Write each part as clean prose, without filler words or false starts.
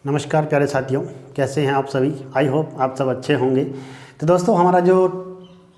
नमस्कार प्यारे साथियों, कैसे हैं आप सभी। आई होप आप सब अच्छे होंगे। तो दोस्तों, हमारा जो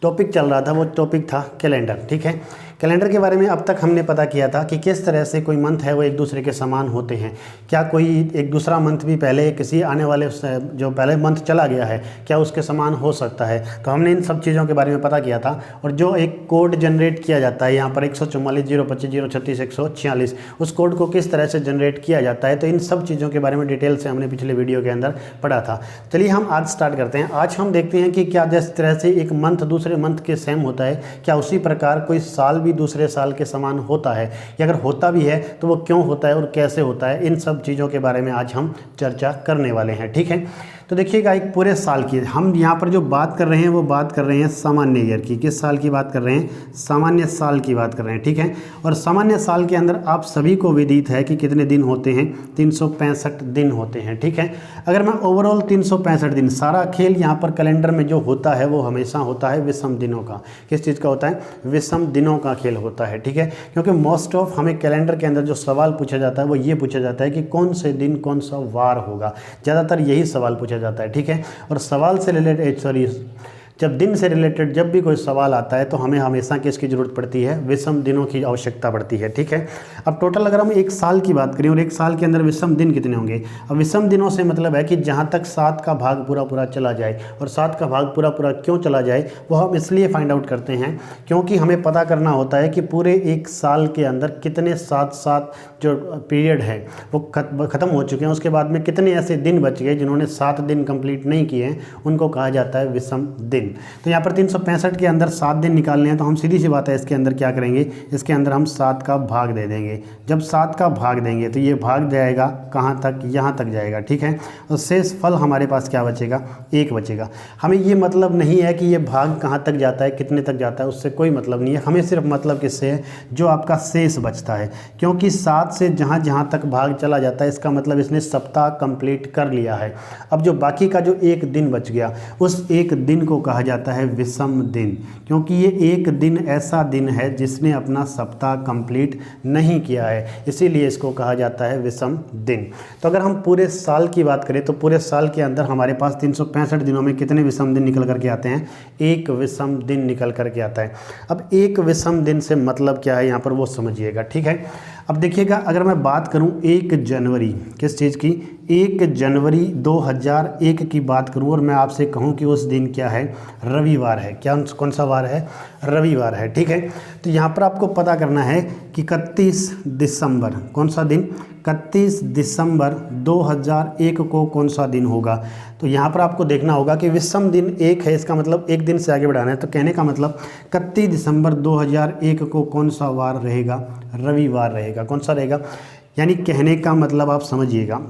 टॉपिक चल रहा था वो टॉपिक था कैलेंडर। ठीक है, कैलेंडर के बारे में अब तक हमने पता किया था कि किस तरह से कोई मंथ है वो एक दूसरे के समान होते हैं। क्या कोई एक दूसरा मंथ भी पहले किसी आने वाले जो पहले मंथ चला गया है क्या उसके समान हो सकता है। तो हमने इन सब चीज़ों के बारे में पता किया था। और जो एक कोड जनरेट किया जाता है यहाँ पर 144 025 036 146, उस कोड को किस तरह से जनरेट किया जाता है, तो इन सब चीज़ों के बारे में डिटेल से हमने पिछले वीडियो के अंदर पढ़ा था। चलिए हम आज स्टार्ट करते हैं। आज हम देखते हैं कि क्या जिस तरह से एक मंथ दूसरे मंथ के सेम होता है, क्या उसी प्रकार कोई साल भी दूसरे साल के समान होता है, या अगर होता भी है तो वो क्यों होता है और कैसे होता है। इन सब चीज़ों के बारे में आज हम चर्चा करने वाले हैं। ठीक है, तो देखिएगा, एक पूरे साल की हम यहाँ पर जो बात कर रहे हैं वो बात कर रहे हैं सामान्य ईयर की। किस साल की बात कर रहे हैं? सामान्य साल की बात कर रहे हैं। ठीक है, और सामान्य साल के अंदर आप सभी को विदित है कि कितने दिन होते हैं? 365 दिन होते हैं। ठीक है, अगर मैं ओवरऑल 365 दिन, सारा खेल यहाँ पर कैलेंडर में जो होता है वो हमेशा होता है विषम दिनों का। किस चीज़ का होता है? विषम दिनों का खेल होता है। ठीक है, क्योंकि मोस्ट ऑफ हमें कैलेंडर के अंदर जो सवाल पूछा जाता है वो ये पूछा जाता है कि कौन से दिन कौन सा वार होगा। ज़्यादातर यही सवाल पूछा जाता है। ठीक है, और सवाल से रिलेटेड जब दिन से रिलेटेड जब भी कोई सवाल आता है तो हमें हमेशा किसकी ज़रूरत पड़ती है? विषम दिनों की आवश्यकता पड़ती है। ठीक है, अब टोटल अगर हम एक साल की बात करें और एक साल के अंदर विषम दिन कितने होंगे? अब विषम दिनों से मतलब है कि जहाँ तक 7 का भाग पूरा पूरा चला जाए। और 7 का भाग पूरा पूरा क्यों चला जाए वो हम इसलिए फाइंड आउट करते हैं क्योंकि हमें पता करना होता है कि पूरे एक साल के अंदर कितने 7 जो पीरियड है वो ख़त्म हो चुके हैं, उसके बाद में कितने ऐसे दिन बच गए जिन्होंने 7 दिन कंप्लीट नहीं किए हैं, उनको कहा जाता है विषम दिन। तो यहाँ पर 365 के अंदर 7 दिन निकालने हैं, तो हम सीधी सी बात है इसके अंदर क्या करेंगे? इसके अंदर हम 7 का भाग दे देंगे। जब 7 का भाग देंगे तो ये भाग जाएगा कहाँ तक? यहाँ तक जाएगा। ठीक है, और शेष फल हमारे पास क्या बचेगा? 1 बचेगा। हमें ये मतलब नहीं है कि ये भाग कहाँ तक जाता है, कितने तक जाता है, उससे कोई मतलब नहीं है। हमें सिर्फ मतलब किससे है? जो आपका शेष बचता है। क्योंकि 7 से जहाँ जहाँ तक भाग चला जाता है इसका मतलब इसने सप्ताह कंप्लीट कर लिया है। अब जो बाकी का जो 1 दिन बच गया, उस 1 दिन को कहा जाता है विषम दिन, क्योंकि ये 1 दिन ऐसा दिन है जिसने अपना सप्ताह कंप्लीट नहीं किया है, इसीलिए इसको कहा जाता है विषम दिन। तो अगर हम पूरे साल की बात करें तो पूरे साल के अंदर हमारे पास 365 दिनों में कितने विषम दिन निकल करके आते हैं? 1 विषम दिन निकल करके आता है। अब 1 विषम दिन से मतलब क्या है यहाँ पर वो समझिएगा। ठीक है, अब देखिएगा, अगर मैं बात करूं 1 जनवरी, किस चीज़ की? 1 जनवरी 2001 की बात करूं और मैं आपसे कहूं कि उस दिन क्या है? रविवार है। क्या कौन सा वार है? रविवार है। ठीक है, तो यहाँ पर आपको पता करना है कि 31 दिसंबर, कौन सा दिन? 31 दिसंबर 2001 को कौन सा दिन होगा? तो यहाँ पर आपको देखना होगा कि विषम दिन 1 है, इसका मतलब 1 दिन से आगे बढ़ाना है। तो कहने का मतलब 31 दिसंबर 2001 को कौन सा वार रहेगा? रविवार रहेगा। कौन सा रहेगा? यानी कहने का मतलब आप समझिएगा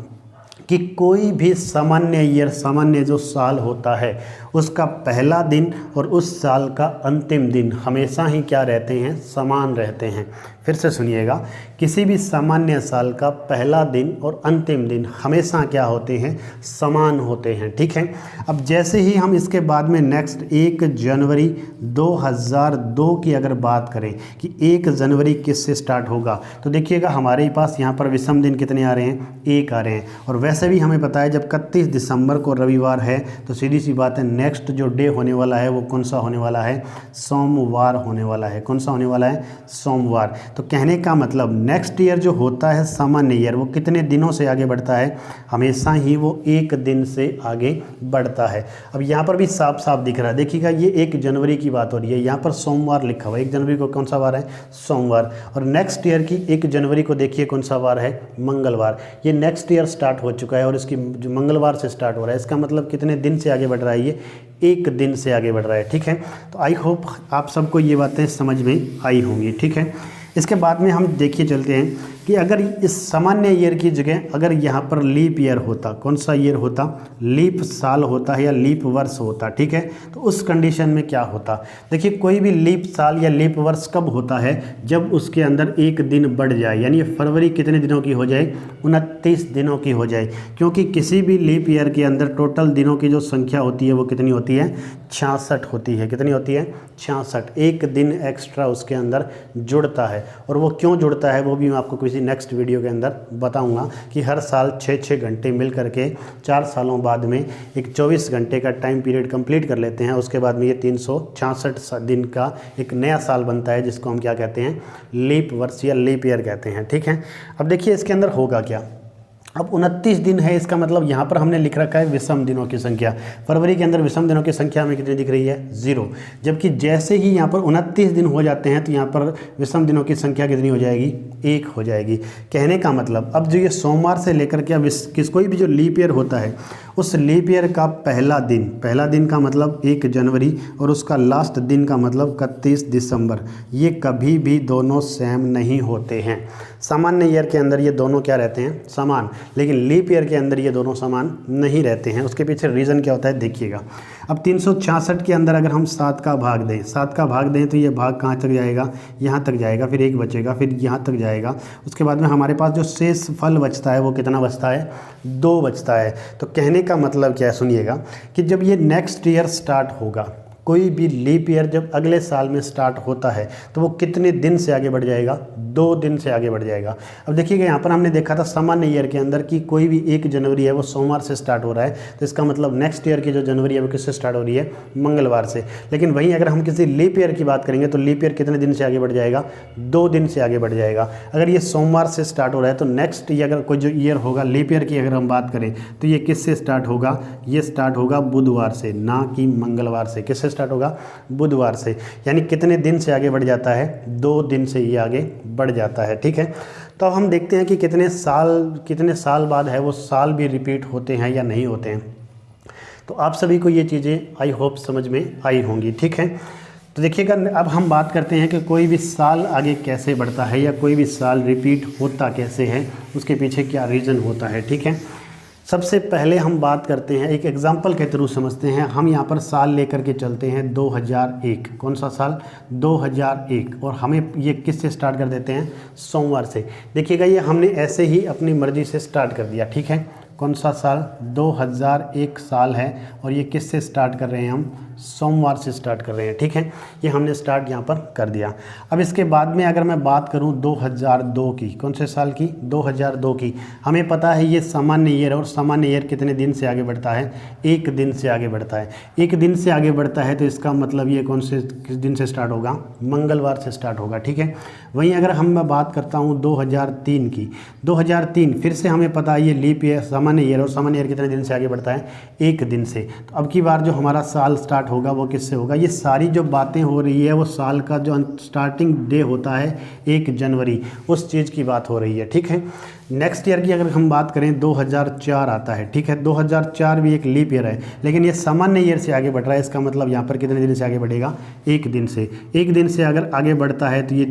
कि कोई भी सामान्य ईयर, सामान्य जो साल होता है, उसका पहला दिन और उस साल का अंतिम दिन हमेशा ही क्या रहते हैं? समान रहते हैं। फिर से सुनिएगा, किसी भी सामान्य साल का पहला दिन और अंतिम दिन हमेशा क्या होते हैं? समान होते हैं। ठीक है, अब जैसे ही हम इसके बाद में नेक्स्ट 1 जनवरी 2002 की अगर बात करें कि 1 जनवरी किससे स्टार्ट होगा, तो देखिएगा हमारे पास यहाँ पर विषम दिन कितने आ रहे हैं? 1 आ रहे हैं। और वैसे भी हमें पता है जब 31 दिसंबर को रविवार है तो सीधी सी बात है नेक्स्ट जो डे होने वाला है वो कौन सा होने वाला है? सोमवार होने वाला है। कौन सा होने वाला है? सोमवार। तो कहने का मतलब नेक्स्ट ईयर जो होता है सामान्य ईयर, वो कितने दिनों से आगे बढ़ता है? हमेशा ही वो 1 दिन से आगे बढ़ता है। अब यहाँ पर भी साफ साफ दिख रहा है, देखिएगा ये 1 जनवरी की बात हो रही है, यहाँ पर सोमवार लिखा हुआ है। 1 जनवरी को कौन सा वार है? सोमवार। और नेक्स्ट ईयर की 1 जनवरी को देखिए कौन सा वार है? मंगलवार। ये नेक्स्ट ईयर स्टार्ट हो चुका है और इसकी जो मंगलवार से स्टार्ट हो रहा है, इसका मतलब कितने दिन से आगे बढ़ रहा है? ये 1 दिन से आगे बढ़ रहा है। ठीक है, तो आई होप आप सबको ये बातें समझ में आई होंगी। ठीक है, इसके बाद में हम देखिए चलते हैं कि अगर इस सामान्य ईयर की जगह अगर यहाँ पर लीप ईयर होता, कौन सा ईयर होता? लीप साल होता है या लीप वर्ष होता। ठीक है, तो उस कंडीशन में क्या होता? देखिए, कोई भी लीप साल या लीप वर्ष कब होता है? जब उसके अंदर 1 दिन बढ़ जाए, यानी फरवरी कितने दिनों की हो जाए? 29 दिनों की हो जाए। क्योंकि किसी भी लीप ईयर के अंदर टोटल दिनों की जो संख्या होती है वो कितनी होती है? 66 होती है। कितनी होती है? 66। 1 दिन एक्स्ट्रा उसके अंदर जुड़ता है। और वो क्यों जुड़ता है वो भी मैं आपको किसी नेक्स्ट वीडियो के अंदर बताऊंगा कि हर साल 6-6 घंटे मिल करके 4 सालों बाद में एक 24 घंटे का टाइम पीरियड कंप्लीट कर लेते हैं। उसके बाद में ये 366 दिन का एक नया साल बनता है, जिसको हम क्या कहते हैं, लीप वर्ष या लीप ईयर कहते हैं। ठीक है, अब देखिए इसके अंदर होगा क्या। अब 29 दिन है, इसका मतलब यहाँ पर हमने लिख रखा है विषम दिनों की संख्या। फरवरी के अंदर विषम दिनों की संख्या हमें कितनी दिख रही है, 0। जबकि जैसे ही यहाँ पर 29 दिन हो जाते हैं तो यहाँ पर विषम दिनों की संख्या कितनी हो जाएगी, 1 हो जाएगी। कहने का मतलब अब जो ये सोमवार से लेकर के अब कोई भी जो लीप ईयर होता है, उस लीप ईयर का पहला दिन का मतलब 1 जनवरी और उसका लास्ट दिन का मतलब 31 दिसंबर, ये कभी भी दोनों सेम नहीं होते हैं। सामान्य ईयर के अंदर ये दोनों क्या रहते हैं, समान, लेकिन लीप ईयर के अंदर ये दोनों समान नहीं रहते हैं। उसके पीछे रीज़न क्या होता है, देखिएगा। अब 366 के अंदर अगर हम 7 का भाग दें तो ये भाग कहाँ तक जाएगा, यहाँ तक जाएगा, फिर 1 बचेगा, फिर यहाँ तक जाएगा। उसके बाद में हमारे पास जो शेष फल बचता है वो कितना बचता है, 2 बचता है। तो कहने का मतलब क्या है, सुनिएगा कि जब ये नेक्स्ट ईयर स्टार्ट होगा, कोई भी लीप ईयर जब अगले साल में स्टार्ट होता है तो वो कितने दिन से आगे बढ़ जाएगा, 2 दिन से आगे बढ़ जाएगा। अब देखिएगा यहाँ पर हमने देखा था सामान्य ईयर के अंदर कि कोई भी 1 जनवरी है वो सोमवार से स्टार्ट हो रहा है, तो इसका मतलब नेक्स्ट ईयर की जो जनवरी है वो किससे स्टार्ट हो रही है, मंगलवार से। लेकिन वहीं अगर हम किसी लीप ईयर की बात करेंगे तो लीप ईयर कितने दिन से आगे बढ़ जाएगा, 2 दिन से आगे बढ़ जाएगा। अगर ये सोमवार से स्टार्ट हो रहा है तो नेक्स्ट ईयर अगर कोई जो ईयर होगा लीप ईयर की अगर हम बात करें तो ये किससे स्टार्ट होगा, ये स्टार्ट होगा बुधवार से, ना कि मंगलवार से। किससे स्टार्ट होगा, बुधवार से। यानी कितने दिन से आगे बढ़ जाता है, 2 दिन से ये आगे बढ़ जाता है। ठीक है, तो अब हम देखते हैं कि कितने साल बाद है वो साल भी रिपीट होते हैं या नहीं होते हैं। तो आप सभी को ये चीज़ें आई होप समझ में आई होंगी। ठीक है, तो देखिएगा अब हम बात करते हैं कि कोई भी साल आगे कैसे बढ़ता है या कोई भी साल रिपीट होता कैसे है, उसके पीछे क्या रीज़न होता है। ठीक है, सबसे पहले हम बात करते हैं, एक एग्जाम्पल के थ्रू समझते हैं। हम यहाँ पर साल लेकर के चलते हैं 2001। कौन सा साल, 2001। और हमें ये किससे स्टार्ट कर देते हैं, सोमवार से। देखिएगा ये हमने ऐसे ही अपनी मर्ज़ी से स्टार्ट कर दिया। ठीक है, कौन सा साल, 2001 साल है और ये किससे स्टार्ट कर रहे हैं, हम सोमवार से स्टार्ट कर रहे हैं। ठीक है, ये हमने स्टार्ट यहाँ पर कर दिया। अब इसके बाद में अगर मैं बात करूँ 2002 की, कौन से साल की, 2002 की। हमें पता है ये सामान्य ईयर, और सामान्य ईयर कितने दिन से आगे बढ़ता है, 1 दिन से आगे बढ़ता है। 1 दिन से आगे बढ़ता है तो इसका मतलब ये कौन से किस दिन से स्टार्ट होगा, मंगलवार से स्टार्ट होगा। ठीक है, वहीं अगर मैं बात करता हूँ 2003 की, 2003 फिर से हमें पता है ये लीप ईयर, सामान्य ईयर, और सामान्य ईयर कितने दिन से आगे बढ़ता है, 1 दिन से। तो अब की बार जो हमारा साल स्टार्ट होगा वो किससे होगा, ये सारी जो बातें हो रही है वो साल का जो स्टार्टिंग डे होता है 1 जनवरी, उस चीज़ की बात हो रही है। ठीक है, नेक्स्ट ईयर की अगर हम बात करें 2004 आता है। ठीक है, 2004 भी एक लीप ईयर है, लेकिन ये सामान्य ईयर से आगे बढ़ रहा है। इसका मतलब यहाँ पर कितने दिन से आगे बढ़ेगा, 1 दिन से। 1 दिन से अगर आगे बढ़ता है तो ये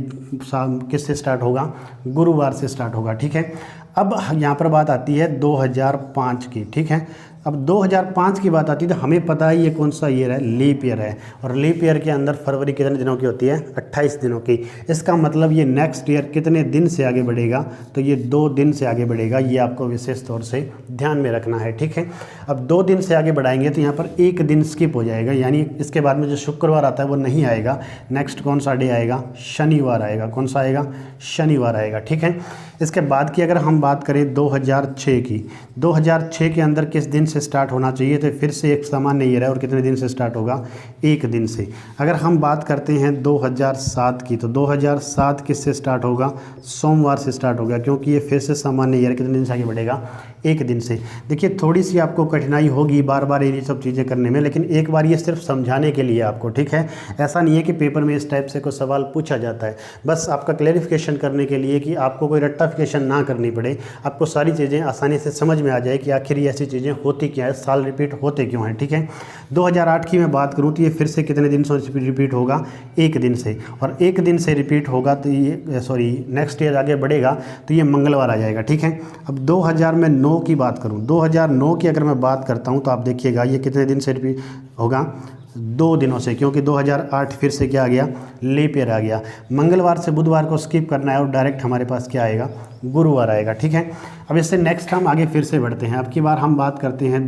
किससे स्टार्ट होगा, गुरुवार से स्टार्ट होगा। ठीक है, अब यहाँ पर बात आती है 2005 की। ठीक है, अब 2005 की बात आती है तो हमें पता है ये कौन सा ईयर है, लीप ईयर है। और लीप ईयर के अंदर फरवरी कितने दिनों की होती है, 28 दिनों की। इसका मतलब ये नेक्स्ट ईयर कितने दिन से आगे बढ़ेगा, तो ये 2 दिन से आगे बढ़ेगा। ये आपको विशेष तौर से ध्यान में रखना है। ठीक है, अब 2 दिन से आगे बढ़ाएंगे तो यहाँ पर 1 दिन स्किप हो जाएगा, यानी इसके बाद में जो शुक्रवार आता है वो नहीं आएगा। नेक्स्ट कौन सा डे आएगा, शनिवार आएगा। कौन सा आएगा, शनिवार आएगा। ठीक है, इसके बाद की अगर हम बात करें 2006 की, 2006 के अंदर किस दिन से स्टार्ट होना चाहिए, तो फिर से एक सामान्य ईयर है और कितने दिन से स्टार्ट होगा, 1 दिन से। अगर हम बात करते हैं 2007 की, तो 2007 किससे स्टार्ट होगा, सोमवार से स्टार्ट होगा, क्योंकि ये फिर से सामान्य ईयर कितने दिन से आगे बढ़ेगा, 1 दिन से। देखिए थोड़ी सी आपको कठिनाई होगी बार बार ये सब चीज़ें करने में, लेकिन एक बार ये सिर्फ समझाने के लिए आपको। ठीक है, ऐसा नहीं है कि पेपर में इस टाइप से कोई सवाल पूछा जाता है, बस आपका क्लैरिफिकेशन करने के लिए कि आपको कोई रट्टाफिकेशन ना करनी पड़े, आपको सारी चीज़ें आसानी से समझ में आ जाए कि आखिर ये ऐसी चीज़ें होती क्या है, साल रिपीट होते क्यों हैं। ठीक है, 2008 की मैं बात करूँ तो ये फिर से कितने दिन से रिपीट होगा, 1 दिन से। और 1 दिन से रिपीट होगा तो ये नेक्स्ट ईयर आगे बढ़ेगा तो ये मंगलवार आ जाएगा। ठीक है, अब 2009 की बात करूँ, 2009 की अगर मैं बात करता हूँ तो आप देखिएगा ये कितने दिन से रिपीट होगा, 2 दिनों से, क्योंकि 2008 फिर से क्या आ गया, लीप ईयर आ गया। मंगलवार से बुधवार को स्किप करना है और डायरेक्ट हमारे पास क्या आएगा, गुरुवार आएगा। ठीक है, अब इससे नेक्स्ट हम आगे फिर से बढ़ते हैं। अब की बार हम बात करते हैं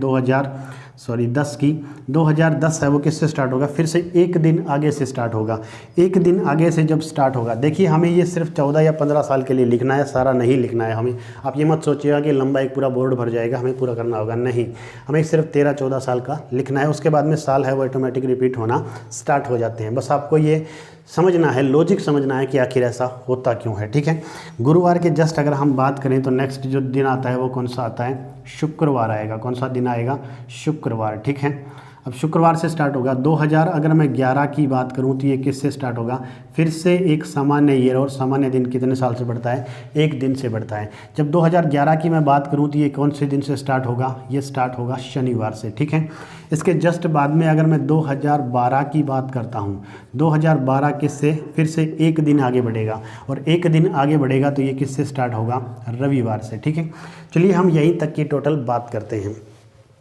सॉरी 10 की, 2010 है वो किससे स्टार्ट होगा, फिर से एक दिन आगे से स्टार्ट होगा। एक दिन आगे से जब स्टार्ट होगा, देखिए हमें ये सिर्फ 14 या 15 साल के लिए लिखना है, सारा नहीं लिखना है हमें। आप ये मत सोचिएगा कि लंबा एक पूरा बोर्ड भर जाएगा, हमें पूरा करना होगा, नहीं, हमें सिर्फ 13-14 साल का लिखना है। उसके बाद में साल है वो ऑटोमेटिक रिपीट होना स्टार्ट हो जाते हैं। बस आपको ये समझना है, लॉजिक समझना है कि आखिर ऐसा होता क्यों है, ठीक है। गुरुवार के जस्ट अगर हम बात करें तो नेक्स्ट जो दिन आता है वो कौन सा आता है, शुक्रवार आएगा। कौन सा दिन आएगा, शुक्रवार, ठीक है। अब शुक्रवार से स्टार्ट होगा। 2000 अगर मैं 11 की बात करूं तो ये किससे स्टार्ट होगा, फिर से एक सामान्य ईयर, और सामान्य दिन कितने साल से बढ़ता है, एक दिन से बढ़ता है। जब 2011 की मैं बात करूं तो ये कौन से दिन से स्टार्ट होगा, ये स्टार्ट होगा शनिवार से, ठीक है। इसके जस्ट बाद में अगर मैं 2012 की बात करता हूं, 2012 किससे, फिर से एक दिन आगे बढ़ेगा, और एक दिन आगे बढ़ेगा तो ये किससे स्टार्ट होगा, रविवार से, ठीक है। चलिए हम यहीं तक की टोटल बात करते हैं।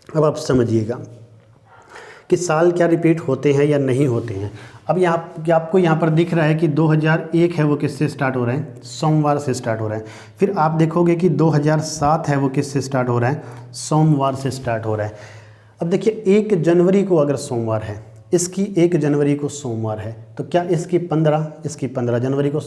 अब आप समझिएगा कि साल क्या रिपीट होते हैं या नहीं होते हैं। अब आपको यहाँ पर दिख रहा है कि 2001 है वो किससे स्टार्ट हो रहा है, सोमवार से स्टार्ट हो रहा है। फिर आप देखोगे कि 2007 है वो किससे स्टार्ट हो रहा है, सोमवार से स्टार्ट हो रहा है। अब देखिए 1 जनवरी को अगर सोमवार है, इसकी 1 जनवरी को सोमवार है, तो क्या इसकी 15 जनवरी को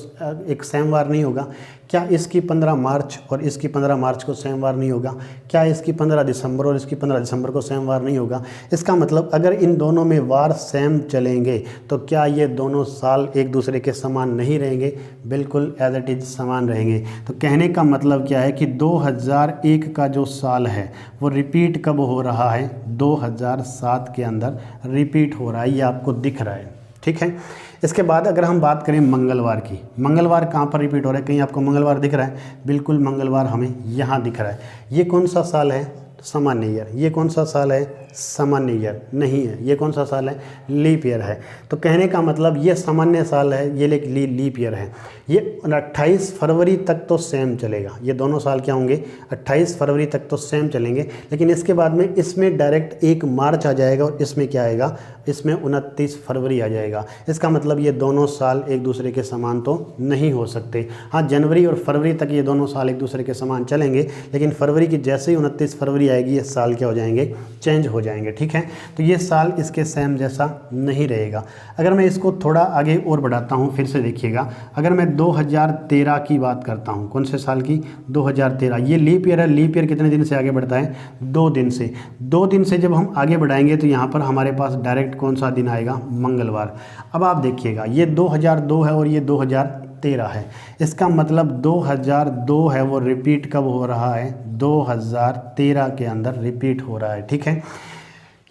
एक सेमवार नहीं होगा? क्या इसकी 15 मार्च और इसकी 15 मार्च को सेमवार नहीं होगा? क्या इसकी 15 दिसंबर और इसकी 15 दिसंबर को सेमवार नहीं होगा? इसका मतलब अगर इन दोनों में वार सेम चलेंगे तो क्या ये दोनों साल एक दूसरे के समान नहीं रहेंगे? बिल्कुल एज इट इज समान रहेंगे। तो कहने का मतलब क्या है कि 2001 का जो साल है वो रिपीट कब हो रहा है, 2007 के अंदर रिपीट हो रहा है, ये आपको दिख रहा है, ठीक है। इसके बाद अगर हम बात करें मंगलवार की, मंगलवार कहाँ पर रिपीट हो रहा है, कहीं आपको मंगलवार दिख रहा है? बिल्कुल मंगलवार हमें यहाँ दिख रहा है। ये कौन सा साल है, सामान्य ईयर। ये कौन सा साल है, सामान्य ईयर नहीं है। ये कौन सा साल है, लीप ईयर है। तो कहने का मतलब ये सामान्य साल है, ये लीप ईयर है। ये 28 फरवरी तक तो सेम चलेगा, ये दोनों साल क्या होंगे, 28 फरवरी तक तो सेम चलेंगे। लेकिन इसके बाद में इसमें डायरेक्ट 1 मार्च आ जाएगा और इसमें क्या आएगा, इसमें 29 फरवरी आ जाएगा। इसका मतलब ये दोनों साल एक दूसरे के समान तो नहीं हो सकते। हाँ, जनवरी और फरवरी तक ये दोनों साल एक दूसरे के समान चलेंगे, लेकिन फरवरी की जैसे ही 29 फरवरी आएगी ये साल क्या हो जाएंगे, चेंज हो जाएंगे, ठीक है। तो ये साल इसके सेम जैसा नहीं रहेगा। अगर मैं इसको थोड़ा आगे और बढ़ाता हूँ, फिर से देखिएगा, अगर मैं 2013 की बात करता हूँ, कौन से साल की, 2013, ये लीप ईयर है। लीप ईयर कितने दिन से आगे बढ़ता है, 2 दिन से। 2 दिन से जब हम आगे बढ़ाएंगे तो यहाँ पर हमारे पास डायरेक्ट कौन सा दिन आएगा, मंगलवार। अब आप देखिएगा ये 2002 है और ये 2013 है। इसका मतलब 2002 है वो रिपीट कब हो रहा है, 2013 के अंदर रिपीट हो रहा है, ठीक है।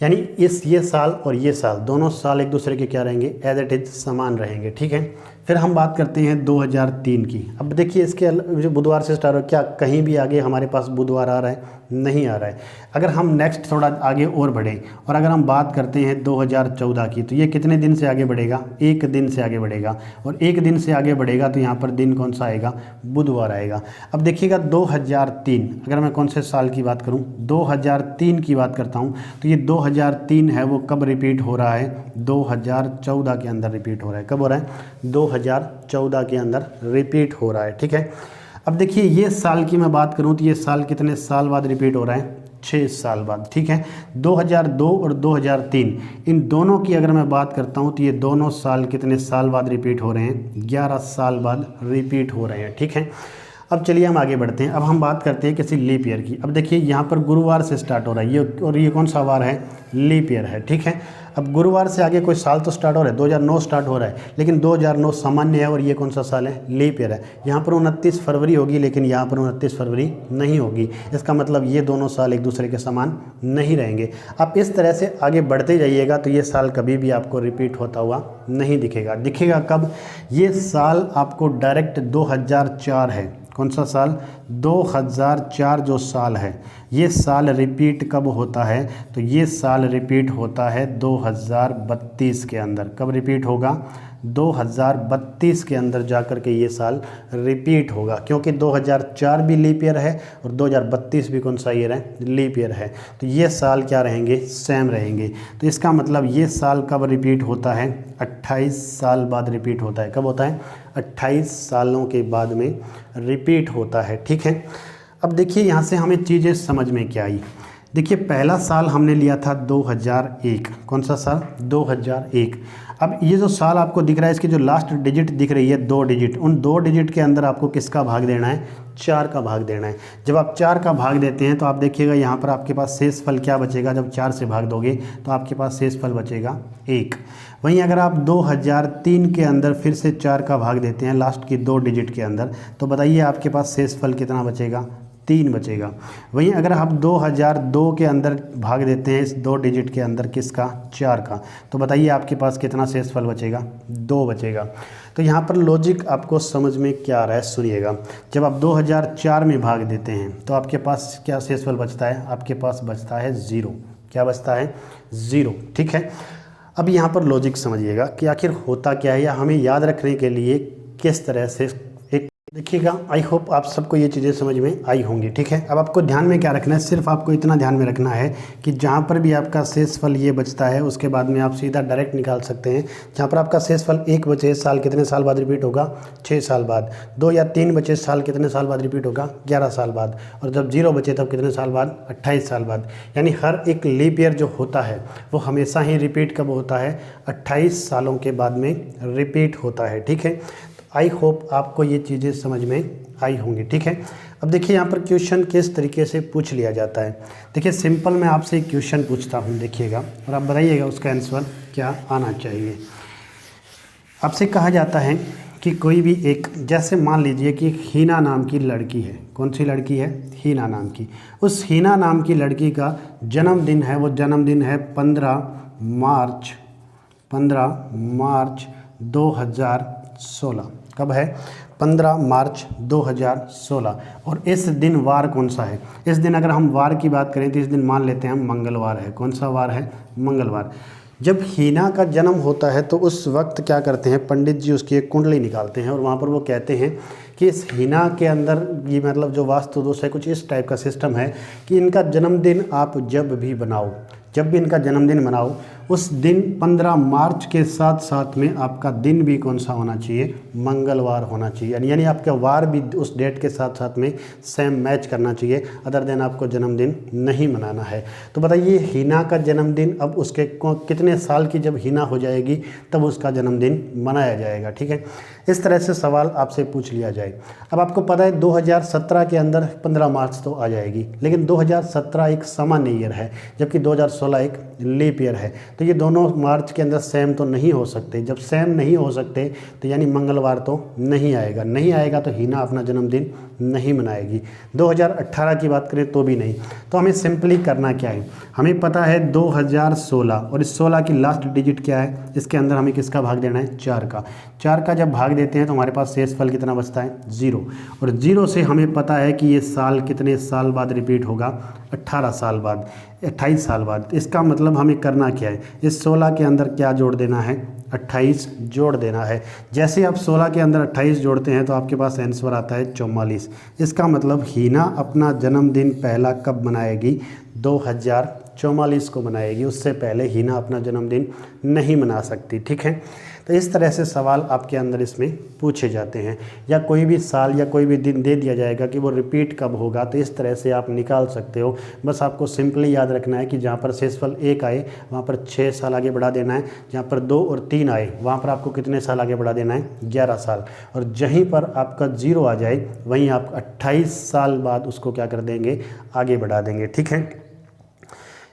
यानी ये साल और ये साल, दोनों साल एक दूसरे के क्या रहेंगे, एज इट इज समान रहेंगे, ठीक है। फिर हम बात करते हैं 2003 की। अब देखिए इसके जो बुधवार से स्टार्ट हो, क्या कहीं भी आगे हमारे पास बुधवार आ रहा है, नहीं आ रहा है। अगर हम नेक्स्ट थोड़ा आगे और बढ़ें और अगर हम बात करते हैं 2014 की, तो ये कितने दिन से आगे बढ़ेगा, 1 दिन से आगे बढ़ेगा। और 1 दिन से आगे बढ़ेगा तो यहाँ पर दिन कौन सा आएगा, बुधवार आएगा। अब देखिएगा 2003, अगर मैं कौन से साल की बात करूँ, 2003 की बात करता हूँ, तो ये 2003 है वो कब रिपीट हो रहा है, 2014 के अंदर रिपीट हो रहा है। कब हो रहा है, 2014 के अंदर रिपीट हो रहा है, ठीक है। अब देखिए ये साल की मैं बात करूं तो ये साल कितने साल बाद रिपीट हो रहा है, 6 साल बाद, ठीक है। 2002 और 2003 इन दोनों की अगर मैं बात करता हूं तो ये दोनों साल कितने साल बाद रिपीट हो रहे हैं, 11 साल बाद रिपीट हो रहे हैं, ठीक है। अब चलिए हम आगे बढ़ते हैं। अब हम बात करते हैं किसी लीप ईयर की। अब देखिए यहाँ पर गुरुवार से स्टार्ट हो रहा है ये, और ये कौन सा वार है, लीप ईयर है, ठीक है। अब गुरुवार से आगे कोई साल तो स्टार्ट हो रहा है, 2009 स्टार्ट हो रहा है, लेकिन 2009 सामान्य है और ये कौन सा साल है, लीप ईयर है। यहाँ पर 29 फरवरी होगी, लेकिन यहाँ पर 29 फरवरी नहीं होगी। इसका मतलब ये दोनों साल एक दूसरे के समान नहीं रहेंगे। आप इस तरह से आगे बढ़ते जाइएगा तो ये साल कभी भी आपको रिपीट होता हुआ नहीं दिखेगा। दिखेगा कब, ये साल आपको डायरेक्ट 2004 है। कौन सा साल, 2004 जो साल है, ये साल रिपीट कब होता है, तो ये साल रिपीट होता है 2032 के अंदर। कब रिपीट होगा, 2032 के अंदर जाकर के ये साल रिपीट होगा, क्योंकि 2004 भी लीप ईयर है और 2032 भी कौन सा ईयर है, लीप ईयर है। तो ये साल क्या रहेंगे, सेम रहेंगे। तो इसका मतलब ये साल कब रिपीट होता है, 28 साल बाद रिपीट होता है। कब होता है, 28 सालों के बाद में रिपीट होता है, ठीक है। अब देखिए यहाँ से हमें चीज़ें समझ में क्या आई। देखिए पहला साल हमने लिया था 2001, कौन सा साल? 2001। अब ये जो साल आपको दिख रहा है इसकी जो लास्ट डिजिट दिख रही है 2 डिजिट, उन 2 डिजिट के अंदर आपको किसका भाग देना है? 4 का भाग देना है। जब आप 4 का भाग देते हैं तो आप देखिएगा यहाँ पर आपके पास शेष फल क्या बचेगा? जब 4 से भाग दोगे तो आपके पास शेष फल बचेगा 1। वहीं अगर आप 2003 के अंदर फिर से 4 का भाग देते हैं लास्ट की 2 डिजिट के अंदर, तो बताइए आपके पास शेष फल कितना बचेगा? 3 बचेगा। वहीं अगर आप 2002 के अंदर भाग देते हैं इस 2 डिजिट के अंदर किसका? 4 का, तो बताइए आपके पास कितना शेष फल बचेगा? 2 बचेगा। तो यहाँ पर लॉजिक आपको समझ में क्या आ रहा है सुनिएगा। जब आप 2004 में भाग देते हैं तो आपके पास क्या शेष फल बचता है? आपके पास बचता है 0। क्या बचता है? 0। ठीक है, अब यहाँ पर लॉजिक समझिएगा कि आखिर होता क्या है या हमें याद रखने के लिए किस तरह से देखिएगा। आई होप आप सबको ये चीज़ें समझ में आई होंगी। ठीक है, अब आपको ध्यान में क्या रखना है? सिर्फ आपको इतना ध्यान में रखना है कि जहाँ पर भी आपका शेष फल ये बचता है उसके बाद में आप सीधा डायरेक्ट निकाल सकते हैं। जहाँ पर आपका शेष फल 1 बचे, साल कितने साल बाद रिपीट होगा? 6 साल बाद। 2 या 3 बचे, साल कितने साल बाद रिपीट होगा? 11 साल बाद। और जब 0 बचे तब कितने साल बाद? 28 साल बाद। यानी हर एक लीप ईयर जो होता है वो हमेशा ही रिपीट कब होता है? 28 सालों के बाद में रिपीट होता है। ठीक है, आई होप आपको ये चीज़ें समझ में आई होंगी। ठीक है, अब देखिए यहाँ पर क्वेश्चन किस तरीके से पूछ लिया जाता है। देखिए सिंपल मैं आपसे एक क्वेश्चन पूछता हूँ, देखिएगा और आप बताइएगा उसका आंसर क्या आना चाहिए। आपसे कहा जाता है कि कोई भी एक, जैसे मान लीजिए कि हीना नाम की लड़की है। कौन सी लड़की है? हीना नाम की। उस हीना नाम की लड़की का जन्मदिन है, वो जन्मदिन है 15 मार्च 2016। कब है? 15 मार्च 2016। और इस दिन वार कौन सा है? इस दिन अगर हम वार की बात करें तो इस दिन मान लेते हैं हम मंगलवार है। कौन सा वार है? मंगलवार। जब हीना का जन्म होता है तो उस वक्त क्या करते हैं? पंडित जी उसकी एक कुंडली निकालते हैं और वहाँ पर वो कहते हैं कि इस हीना के अंदर ये मतलब जो वास्तु दोष है कुछ इस टाइप का सिस्टम है कि इनका जन्मदिन आप जब भी बनाओ, जब भी इनका जन्मदिन मनाओ उस दिन 15 मार्च के साथ साथ में आपका दिन भी कौन सा होना चाहिए? मंगलवार होना चाहिए। यानी आपका वार भी उस डेट के साथ साथ में सेम मैच करना चाहिए, अदर देन आपको जन्मदिन नहीं मनाना है। तो बताइए हीना का जन्मदिन अब उसके कितने साल की जब हीना हो जाएगी तब उसका जन्मदिन मनाया जाएगा। ठीक है, इस तरह से सवाल आपसे पूछ लिया जाए। अब आपको पता है 2017 के अंदर 15 मार्च तो आ जाएगी, लेकिन 2017 एक सामान्य ईयर है जबकि 2016 एक लीप ईयर है। तो ये दोनों मार्च के अंदर सेम तो नहीं हो सकते। जब सेम नहीं हो सकते तो यानी मंगलवार तो नहीं आएगा। नहीं आएगा तो हीना अपना जन्मदिन नहीं मनाएगी। 2018 की बात करें तो भी नहीं। तो हमें सिंपली करना क्या है? हमें पता है 2016 और इस 16 की लास्ट डिजिट क्या है? इसके अंदर हमें किसका भाग देना है? 4 का। 4 का जब भाग देते हैं तो हमारे पास शेष फल कितना बचता है? 0। और 0 से हमें पता है कि ये साल कितने साल बाद रिपीट होगा? 18 साल बाद, 28 साल बाद। इसका मतलब हमें करना क्या है? इस 16 के अंदर क्या जोड़ देना है? 28 जोड़ देना है। जैसे आप 16 के अंदर 28 जोड़ते हैं तो आपके पास आंसर आता है 44। इसका मतलब हीना अपना जन्मदिन पहला कब मनाएगी? 2044 को मनाएगी। उससे पहले हीना अपना जन्मदिन नहीं मना सकती। ठीक है, तो इस तरह से सवाल आपके अंदर इसमें पूछे जाते हैं, या कोई भी साल या कोई भी दिन दे दिया जाएगा कि वो रिपीट कब होगा, तो इस तरह से आप निकाल सकते हो। बस आपको सिंपली याद रखना है कि जहाँ पर शेषफल 1 आए वहाँ पर 6 साल आगे बढ़ा देना है, जहाँ पर 2 और 3 आए वहाँ पर आपको कितने साल आगे बढ़ा देना है? 11 साल। और जहीं पर आपका 0 आ जाए वहीं आप 28 साल बाद उसको क्या कर देंगे? आगे बढ़ा देंगे। ठीक है,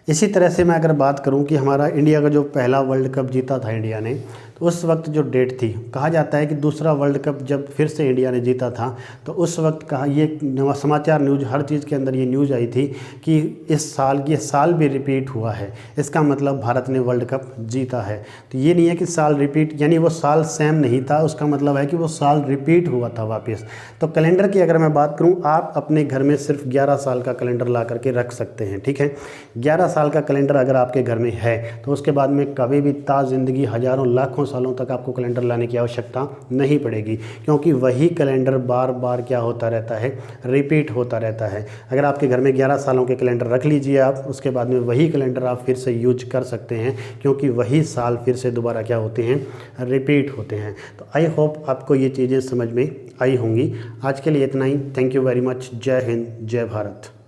इसी तरह से मैं अगर बात करूं कि हमारा इंडिया का जो पहला वर्ल्ड कप जीता था इंडिया ने, तो उस वक्त जो डेट थी, कहा जाता है कि दूसरा वर्ल्ड कप जब फिर से इंडिया ने जीता था तो उस वक्त कहा, ये समाचार न्यूज़ हर चीज़ के अंदर ये न्यूज़ आई थी कि इस साल ये साल भी रिपीट हुआ है। इसका मतलब भारत ने वर्ल्ड कप जीता है। तो ये नहीं है कि साल रिपीट यानी वो साल सेम नहीं था, उसका मतलब है कि वो साल रिपीट हुआ था वापस। तो कैलेंडर की अगर मैं बात करूँ, आप अपने घर में सिर्फ 11 साल का कैलेंडर ला करके रख सकते हैं। ठीक है, 11 साल का कैलेंडर अगर आपके घर में है तो उसके बाद में कभी भी ज़िंदगी हज़ारों लाखों सालों तक आपको कैलेंडर लाने की आवश्यकता नहीं पड़ेगी, क्योंकि वही कैलेंडर बार बार क्या होता रहता है? रिपीट होता रहता है। अगर आपके घर में 11 सालों के कैलेंडर रख लीजिए आप, उसके बाद में वही कैलेंडर आप फिर से यूज कर सकते हैं, क्योंकि वही साल फिर से दोबारा क्या होते हैं? रिपीट होते हैं। तो आई होप आपको ये चीज़ें समझ में आई होंगी। आज के लिए इतना ही। Thank you very much. जय हिंद, जय भारत।